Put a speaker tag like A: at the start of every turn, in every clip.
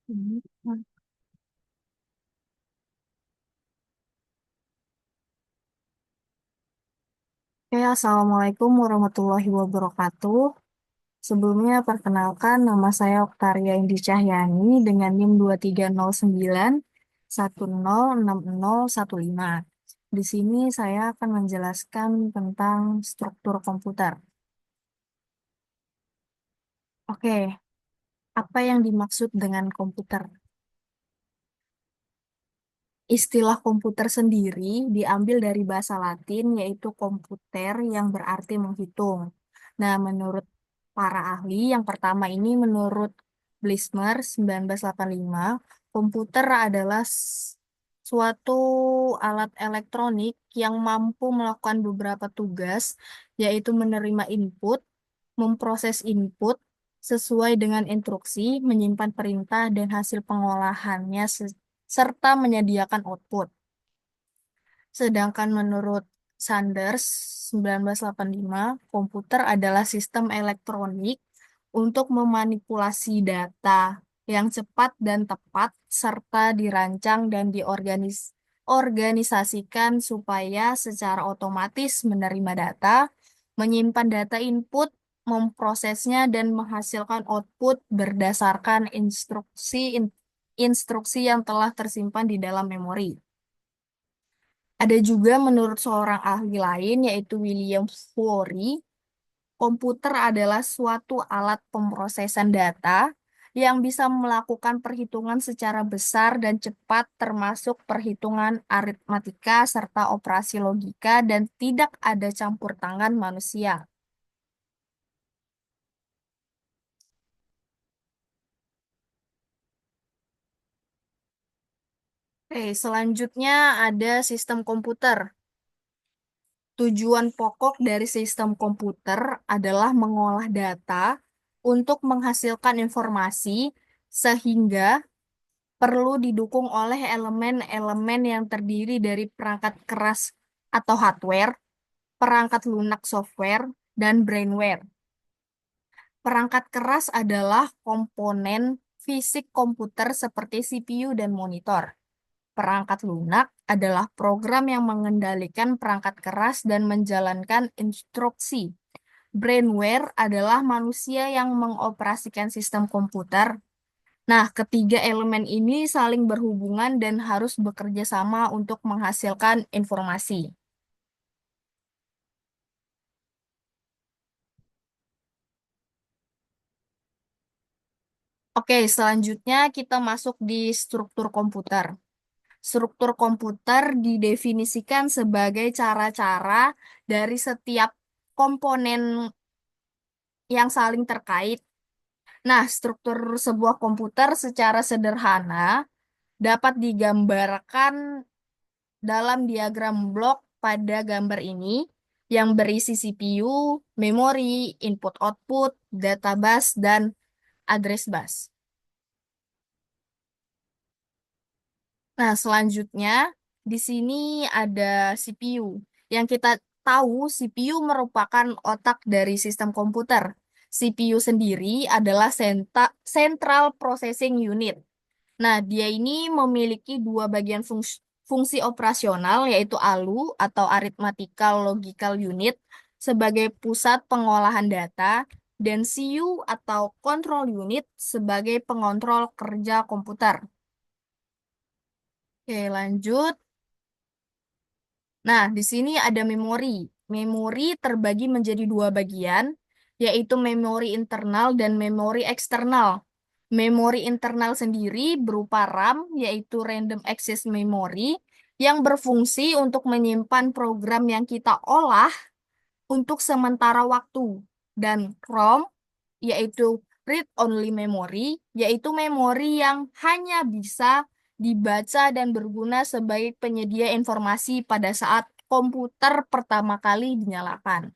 A: Hmm. Oke, Assalamualaikum warahmatullahi wabarakatuh. Sebelumnya, perkenalkan nama saya Oktaria Indi Cahyani dengan NIM 2309 106015. Di sini saya akan menjelaskan tentang struktur komputer. Oke, apa yang dimaksud dengan komputer? Istilah komputer sendiri diambil dari bahasa Latin yaitu komputer yang berarti menghitung. Nah, menurut para ahli, yang pertama ini menurut Blismer 1985, komputer adalah suatu alat elektronik yang mampu melakukan beberapa tugas, yaitu menerima input, memproses input sesuai dengan instruksi, menyimpan perintah dan hasil pengolahannya serta menyediakan output. Sedangkan menurut Sanders 1985, komputer adalah sistem elektronik untuk memanipulasi data yang cepat dan tepat serta dirancang dan organisasikan supaya secara otomatis menerima data, menyimpan data input, memprosesnya dan menghasilkan output berdasarkan instruksi yang telah tersimpan di dalam memori. Ada juga menurut seorang ahli lain yaitu William Furey, komputer adalah suatu alat pemrosesan data yang bisa melakukan perhitungan secara besar dan cepat termasuk perhitungan aritmatika serta operasi logika dan tidak ada campur tangan manusia. Oke, selanjutnya ada sistem komputer. Tujuan pokok dari sistem komputer adalah mengolah data untuk menghasilkan informasi, sehingga perlu didukung oleh elemen-elemen yang terdiri dari perangkat keras atau hardware, perangkat lunak software, dan brainware. Perangkat keras adalah komponen fisik komputer seperti CPU dan monitor. Perangkat lunak adalah program yang mengendalikan perangkat keras dan menjalankan instruksi. Brainware adalah manusia yang mengoperasikan sistem komputer. Nah, ketiga elemen ini saling berhubungan dan harus bekerja sama untuk menghasilkan informasi. Oke, selanjutnya kita masuk di struktur komputer. Struktur komputer didefinisikan sebagai cara-cara dari setiap komponen yang saling terkait. Nah, struktur sebuah komputer secara sederhana dapat digambarkan dalam diagram blok pada gambar ini yang berisi CPU, memori, input-output, data bus, dan address bus. Nah, selanjutnya di sini ada CPU. Yang kita tahu, CPU merupakan otak dari sistem komputer. CPU sendiri adalah Central Processing Unit. Nah, dia ini memiliki dua bagian fungsi operasional, yaitu ALU atau Arithmetical Logical Unit sebagai pusat pengolahan data, dan CU atau Control Unit sebagai pengontrol kerja komputer. Oke, lanjut. Nah, di sini ada memori. Memori terbagi menjadi dua bagian, yaitu memori internal dan memori eksternal. Memori internal sendiri berupa RAM, yaitu Random Access Memory, yang berfungsi untuk menyimpan program yang kita olah untuk sementara waktu. Dan ROM, yaitu Read Only Memory, yaitu memori yang hanya bisa dibaca dan berguna sebagai penyedia informasi pada saat komputer pertama kali dinyalakan.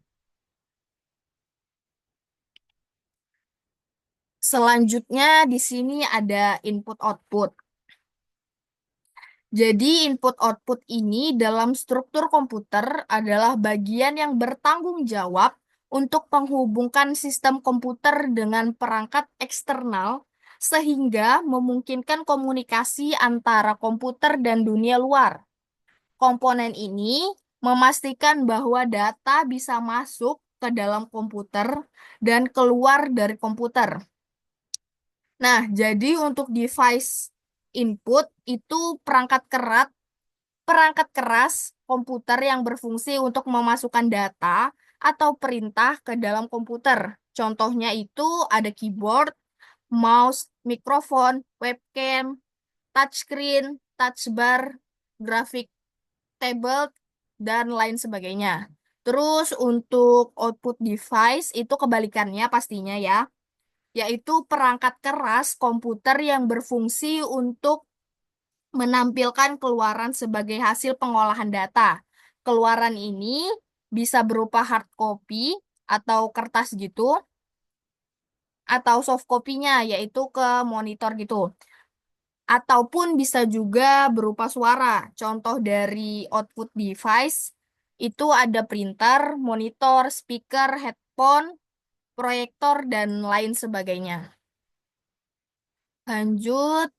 A: Selanjutnya di sini ada input-output. Jadi input-output ini dalam struktur komputer adalah bagian yang bertanggung jawab untuk menghubungkan sistem komputer dengan perangkat eksternal sehingga memungkinkan komunikasi antara komputer dan dunia luar. Komponen ini memastikan bahwa data bisa masuk ke dalam komputer dan keluar dari komputer. Nah, jadi untuk device input itu perangkat keras komputer yang berfungsi untuk memasukkan data atau perintah ke dalam komputer. Contohnya itu ada keyboard, mouse, mikrofon, webcam, touchscreen, touch bar, grafik tablet, dan lain sebagainya. Terus untuk output device itu kebalikannya pastinya ya, yaitu perangkat keras komputer yang berfungsi untuk menampilkan keluaran sebagai hasil pengolahan data. Keluaran ini bisa berupa hard copy atau kertas gitu, atau soft copy-nya yaitu ke monitor gitu. Ataupun bisa juga berupa suara. Contoh dari output device itu ada printer, monitor, speaker, headphone, proyektor, dan lain sebagainya. Lanjut.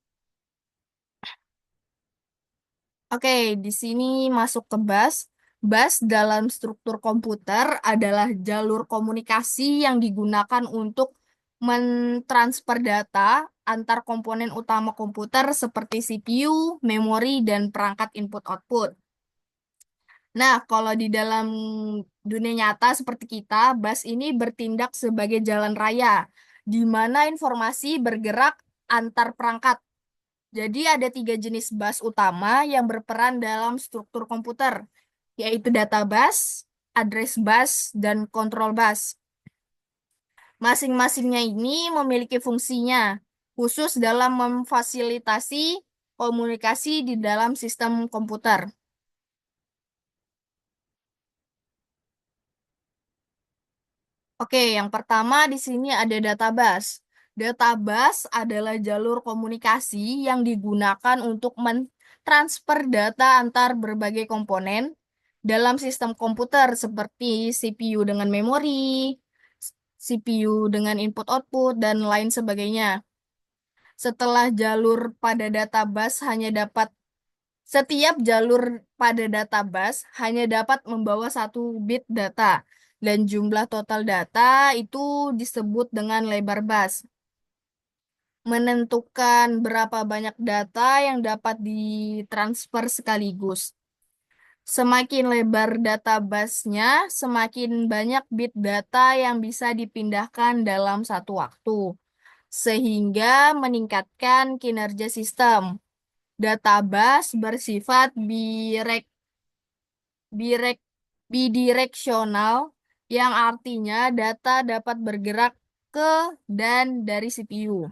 A: Oke, di sini masuk ke bus. Bus dalam struktur komputer adalah jalur komunikasi yang digunakan untuk mentransfer data antar komponen utama komputer seperti CPU, memori, dan perangkat input-output. Nah, kalau di dalam dunia nyata seperti kita, bus ini bertindak sebagai jalan raya, di mana informasi bergerak antar perangkat. Jadi ada tiga jenis bus utama yang berperan dalam struktur komputer, yaitu data bus, address bus, dan control bus. Masing-masingnya ini memiliki fungsinya, khusus dalam memfasilitasi komunikasi di dalam sistem komputer. Oke, yang pertama di sini ada database. Database adalah jalur komunikasi yang digunakan untuk mentransfer data antar berbagai komponen dalam sistem komputer seperti CPU dengan memori, CPU dengan input-output, dan lain sebagainya. Setelah jalur pada database hanya dapat Setiap jalur pada database hanya dapat membawa satu bit data, dan jumlah total data itu disebut dengan lebar bus. Menentukan berapa banyak data yang dapat ditransfer sekaligus. Semakin lebar database-nya, semakin banyak bit data yang bisa dipindahkan dalam satu waktu, sehingga meningkatkan kinerja sistem. Database bersifat birek- bidireksional, yang artinya data dapat bergerak ke dan dari CPU.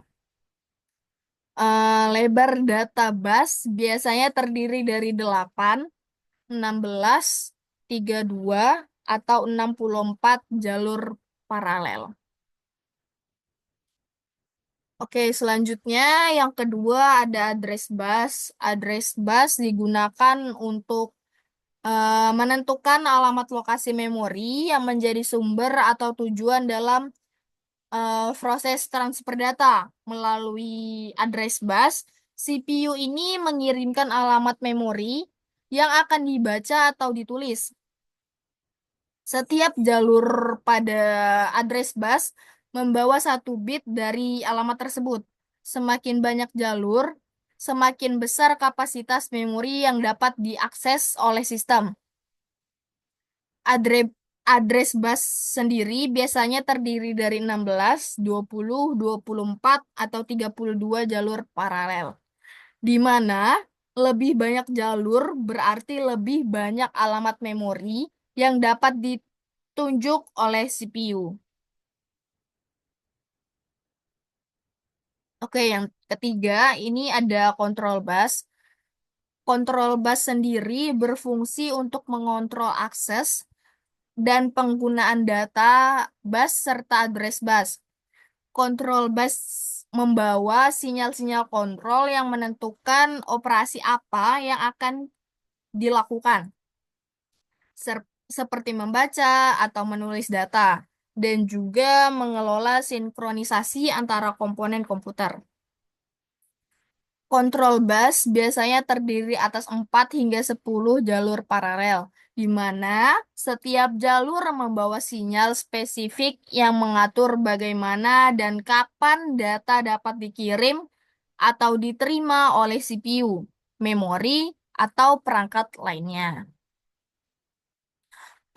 A: Lebar data bus biasanya terdiri dari 8, 16, 32, atau 64 jalur paralel. Oke, selanjutnya yang kedua ada address bus. Address bus digunakan untuk menentukan alamat lokasi memori yang menjadi sumber atau tujuan dalam proses transfer data. Melalui address bus, CPU ini mengirimkan alamat memori yang akan dibaca atau ditulis. Setiap jalur pada address bus membawa satu bit dari alamat tersebut. Semakin banyak jalur, semakin besar kapasitas memori yang dapat diakses oleh sistem. Adre Address bus sendiri biasanya terdiri dari 16, 20, 24, atau 32 jalur paralel. Di mana lebih banyak jalur berarti lebih banyak alamat memori yang dapat ditunjuk oleh CPU. Oke, yang ketiga ini ada control bus. Control bus sendiri berfungsi untuk mengontrol akses dan penggunaan data bus serta address bus. Control bus membawa sinyal-sinyal kontrol yang menentukan operasi apa yang akan dilakukan, seperti membaca atau menulis data, dan juga mengelola sinkronisasi antara komponen komputer. Kontrol bus biasanya terdiri atas 4 hingga 10 jalur paralel, di mana setiap jalur membawa sinyal spesifik yang mengatur bagaimana dan kapan data dapat dikirim atau diterima oleh CPU, memori, atau perangkat lainnya.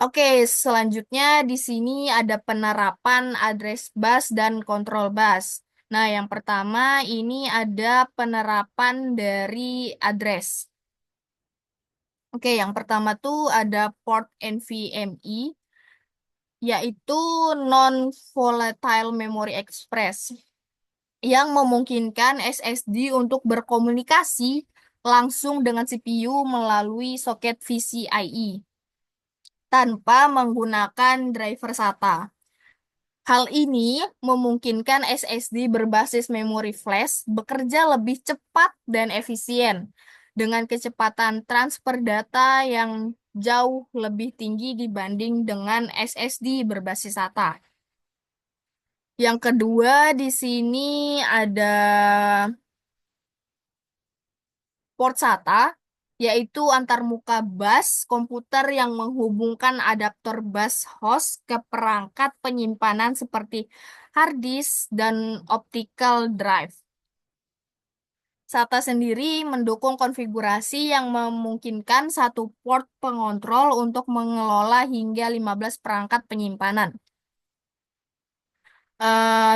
A: Oke, selanjutnya di sini ada penerapan address bus dan control bus. Nah, yang pertama ini ada penerapan dari address. Oke, yang pertama tuh ada port NVMe, yaitu Non-Volatile Memory Express, yang memungkinkan SSD untuk berkomunikasi langsung dengan CPU melalui soket PCIe tanpa menggunakan driver SATA. Hal ini memungkinkan SSD berbasis memori flash bekerja lebih cepat dan efisien dengan kecepatan transfer data yang jauh lebih tinggi dibanding dengan SSD berbasis SATA. Yang kedua di sini ada port SATA, yaitu antarmuka bus komputer yang menghubungkan adaptor bus host ke perangkat penyimpanan seperti hard disk dan optical drive. SATA sendiri mendukung konfigurasi yang memungkinkan satu port pengontrol untuk mengelola hingga 15 perangkat penyimpanan.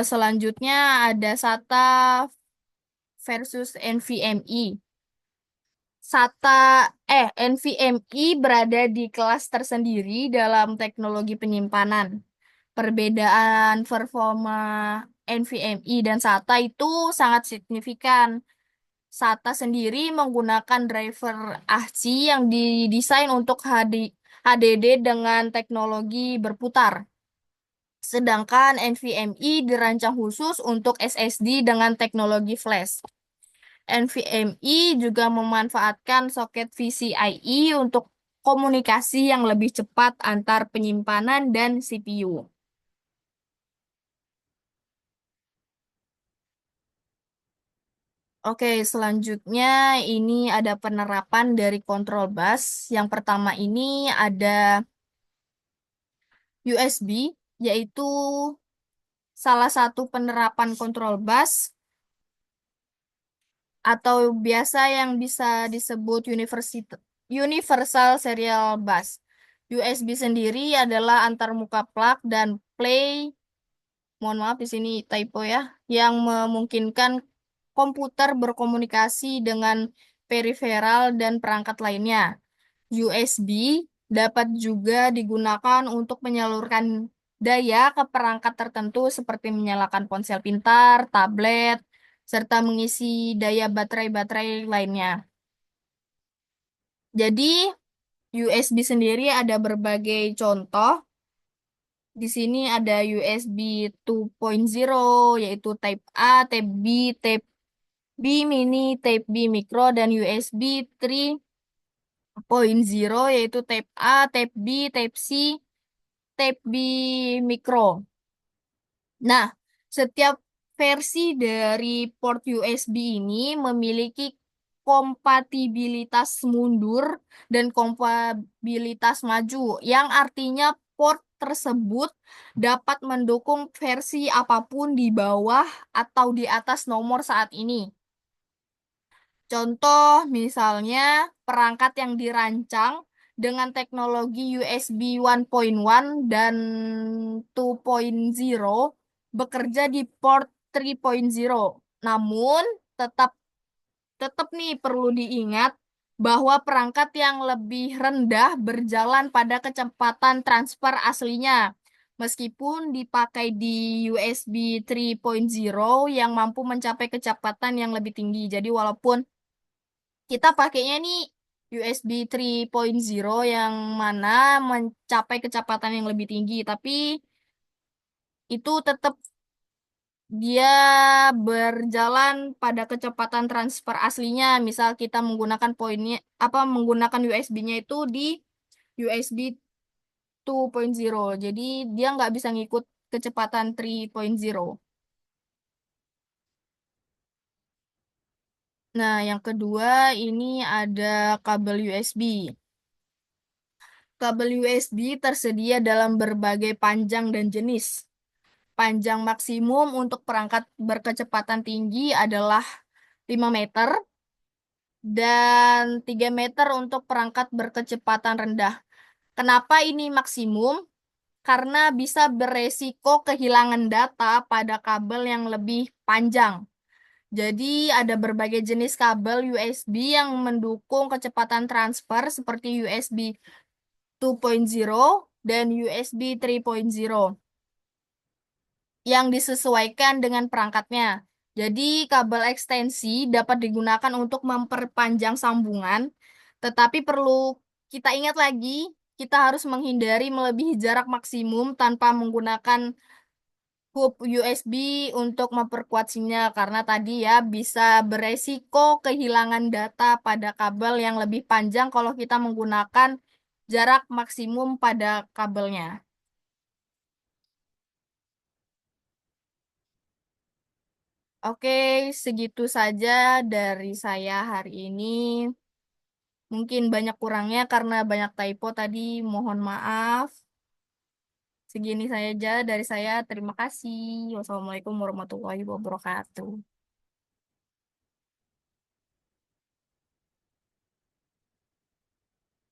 A: Selanjutnya ada SATA versus NVMe. SATA NVMe berada di kelas tersendiri dalam teknologi penyimpanan. Perbedaan performa NVMe dan SATA itu sangat signifikan. SATA sendiri menggunakan driver AHC yang didesain untuk HDD dengan teknologi berputar. Sedangkan NVMe dirancang khusus untuk SSD dengan teknologi flash. NVMe juga memanfaatkan soket PCIe untuk komunikasi yang lebih cepat antar penyimpanan dan CPU. Oke, selanjutnya ini ada penerapan dari control bus. Yang pertama ini ada USB, yaitu salah satu penerapan control bus atau biasa yang bisa disebut Universal Serial Bus. USB sendiri adalah antarmuka plug dan play, mohon maaf di sini typo ya, yang memungkinkan komputer berkomunikasi dengan periferal dan perangkat lainnya. USB dapat juga digunakan untuk menyalurkan daya ke perangkat tertentu seperti menyalakan ponsel pintar, tablet, serta mengisi daya baterai-baterai lainnya. Jadi, USB sendiri ada berbagai contoh. Di sini ada USB 2.0, yaitu Type A, Type B mini, Type B micro, dan USB 3.0, yaitu Type A, Type B, Type C, Type B micro. Nah, setiap versi dari port USB ini memiliki kompatibilitas mundur dan kompatibilitas maju, yang artinya port tersebut dapat mendukung versi apapun di bawah atau di atas nomor saat ini. Contoh misalnya perangkat yang dirancang dengan teknologi USB 1.1 dan 2.0 bekerja di port 3.0. Namun tetap tetap nih perlu diingat bahwa perangkat yang lebih rendah berjalan pada kecepatan transfer aslinya. Meskipun dipakai di USB 3.0 yang mampu mencapai kecepatan yang lebih tinggi. Jadi walaupun kita pakainya nih USB 3.0 yang mana mencapai kecepatan yang lebih tinggi, tapi itu tetap dia berjalan pada kecepatan transfer aslinya. Misal kita menggunakan poinnya menggunakan USB-nya itu di USB 2.0. Jadi dia nggak bisa ngikut kecepatan 3.0. Nah, yang kedua ini ada kabel USB. Kabel USB tersedia dalam berbagai panjang dan jenis. Panjang maksimum untuk perangkat berkecepatan tinggi adalah 5 meter dan 3 meter untuk perangkat berkecepatan rendah. Kenapa ini maksimum? Karena bisa beresiko kehilangan data pada kabel yang lebih panjang. Jadi ada berbagai jenis kabel USB yang mendukung kecepatan transfer seperti USB 2.0 dan USB 3.0 yang disesuaikan dengan perangkatnya. Jadi kabel ekstensi dapat digunakan untuk memperpanjang sambungan, tetapi perlu kita ingat lagi, kita harus menghindari melebihi jarak maksimum tanpa menggunakan hub USB untuk memperkuat sinyal karena tadi ya bisa beresiko kehilangan data pada kabel yang lebih panjang kalau kita menggunakan jarak maksimum pada kabelnya. Oke, segitu saja dari saya hari ini. Mungkin banyak kurangnya karena banyak typo tadi. Mohon maaf. Segini saja dari saya. Terima kasih. Wassalamualaikum warahmatullahi wabarakatuh.